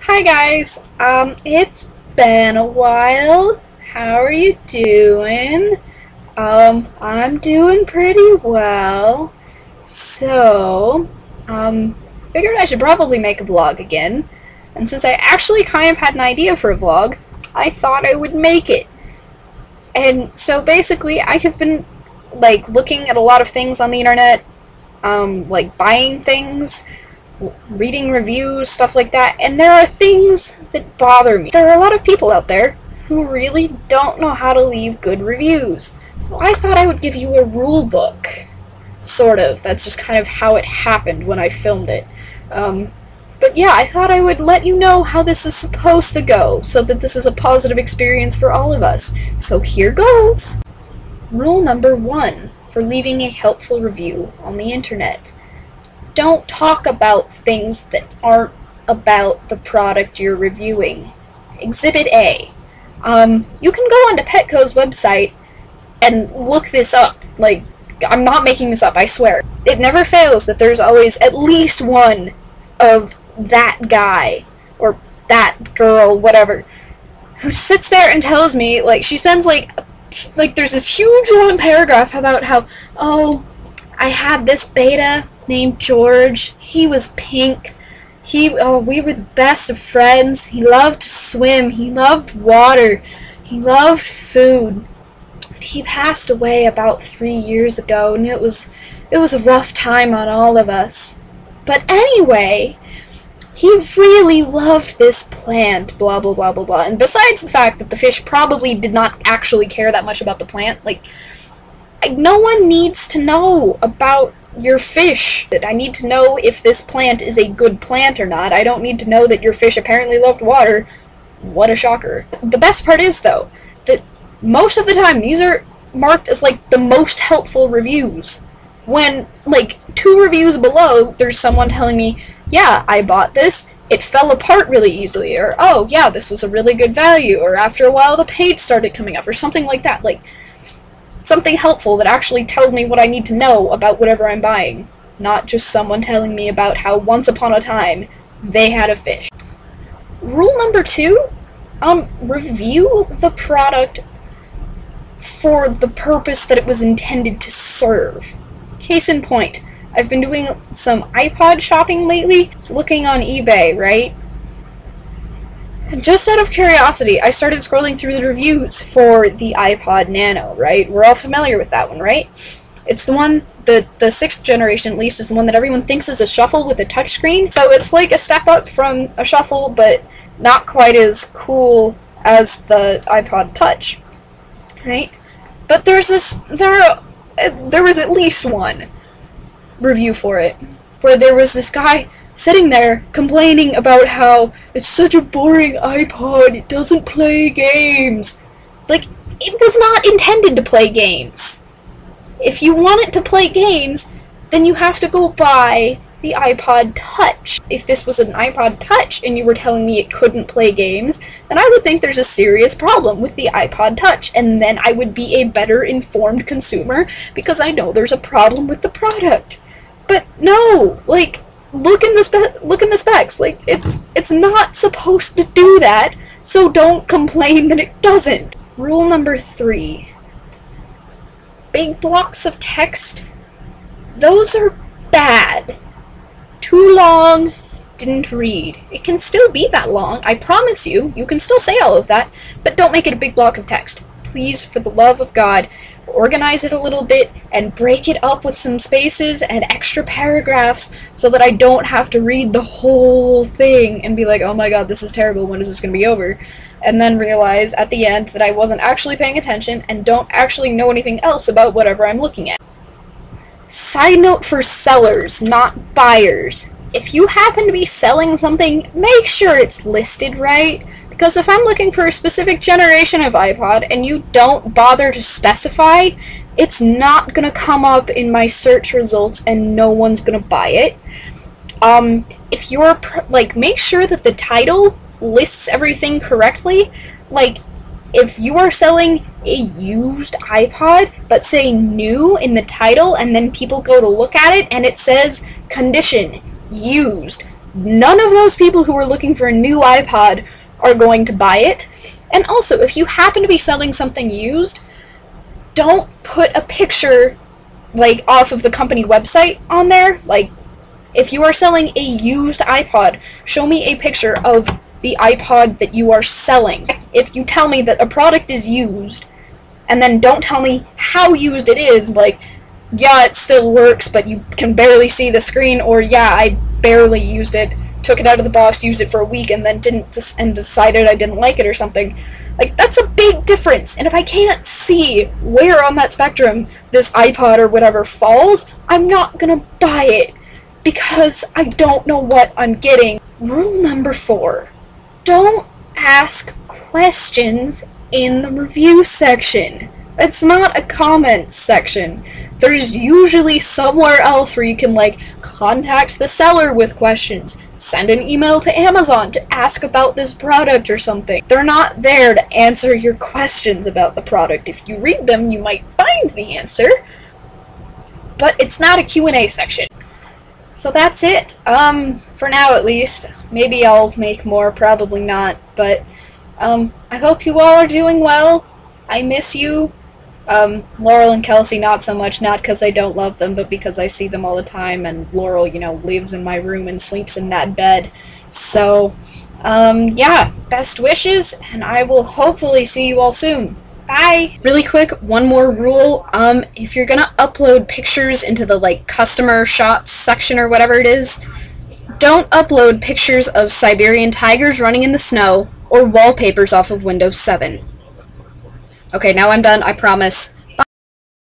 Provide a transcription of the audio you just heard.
Hi guys, it's been a while. How are you doing? I'm doing pretty well. So, figured I should probably make a vlog again. And since I actually kind of had an idea for a vlog, I thought I would make it. And so basically, I have been, looking at a lot of things on the internet, buying things, reading reviews, stuff like that, and there are things that bother me. There are a lot of people out there who really don't know how to leave good reviews. So I thought I would give you a rule book. Sort of. That's just kind of how it happened when I filmed it. But yeah, I thought I would let you know how this is supposed to go, so that this is a positive experience for all of us. So here goes! Rule number 1 for leaving a helpful review on the internet. Don't talk about things that aren't about the product you're reviewing. Exhibit A. You can go onto Petco's website and look this up. I'm not making this up, I swear. It never fails that there's always at least one of that guy, or that girl, whatever, who sits there and tells me, she spends, there's this huge long paragraph about how, oh, I had this beta named George, he was pink, we were the best of friends, he loved to swim, he loved water, he loved food. He passed away about 3 years ago, and it was a rough time on all of us. But anyway, he really loved this plant, blah blah blah blah blah. And besides the fact that the fish probably did not actually care that much about the plant, no one needs to know about your fish. I need to know if this plant is a good plant or not. I don't need to know that your fish apparently loved water. What a shocker. The best part is, though, that most of the time these are marked as, the most helpful reviews. When, 2 reviews below, there's someone telling me, yeah, I bought this, it fell apart really easily, or, oh, yeah, this was a really good value, or after a while the paint started coming up, or something like that. Something helpful that actually tells me what I need to know about whatever I'm buying, not just someone telling me about how once upon a time they had a fish. Rule number 2, review the product for the purpose that it was intended to serve. Case in point, I've been doing some iPod shopping lately, so looking on eBay, right? And just out of curiosity, I started scrolling through the reviews for the iPod Nano, right? We're all familiar with that one, right? It's the one, the 6th generation at least, is the one that everyone thinks is a shuffle with a touchscreen. So it's like a step up from a shuffle, but not quite as cool as the iPod Touch, right? But there was at least one review for it, where there was this guy sitting there complaining about how it's such a boring iPod, it doesn't play games. It was not intended to play games. If you want it to play games, then you have to go buy the iPod Touch. If this was an iPod Touch and you were telling me it couldn't play games, then I would think there's a serious problem with the iPod Touch, and then I would be a better informed consumer because I know there's a problem with the product. But no, look in the specs. It's not supposed to do that, so don't complain that it doesn't. Rule number 3. Big blocks of text. Those are bad. Too long, didn't read. It can still be that long, I promise you. You can still say all of that, but don't make it a big block of text. Please, for the love of God, organize it a little bit and break it up with some spaces and extra paragraphs so that I don't have to read the whole thing and be like, oh my god, this is terrible, when is this going to be over? And then realize at the end that I wasn't actually paying attention and don't actually know anything else about whatever I'm looking at. Side note for sellers, not buyers. If you happen to be selling something, make sure it's listed right. Because if I'm looking for a specific generation of iPod and you don't bother to specify, it's not going to come up in my search results and no one's going to buy it. If you're, make sure that the title lists everything correctly. If you are selling a used iPod, but say new in the title, and then people go to look at it and it says condition, used, none of those people who are looking for a new iPod are going to buy it. And also, if you happen to be selling something used, don't put a picture, like, off of the company website on there. Like, if you are selling a used iPod, show me a picture of the iPod that you are selling. If you tell me that a product is used, and then don't tell me how used it is, like, yeah, it still works, but you can barely see the screen, or yeah, I barely used it, took it out of the box, used it for a week, and then and decided I didn't like it or something. Like, that's a big difference, and if I can't see where on that spectrum this iPod or whatever falls, I'm not gonna buy it, because I don't know what I'm getting. Rule number 4. Don't ask questions in the review section. That's not a comments section. There's usually somewhere else where you can, like, contact the seller with questions, send an email to Amazon to ask about this product or something. They're not there to answer your questions about the product. If you read them, you might find the answer, but it's not a Q&A section. So that's it, for now at least. Maybe I'll make more, probably not, but I hope you all are doing well. I miss you. Laurel and Kelsey not so much, not because I don't love them, but because I see them all the time, and Laurel, you know, lives in my room and sleeps in that bed. So, yeah, best wishes, and I will hopefully see you all soon. Bye! Really quick, one more rule. If you're gonna upload pictures into the, like, customer shots section or whatever it is, don't upload pictures of Siberian tigers running in the snow or wallpapers off of Windows 7. Okay, now I'm done, I promise.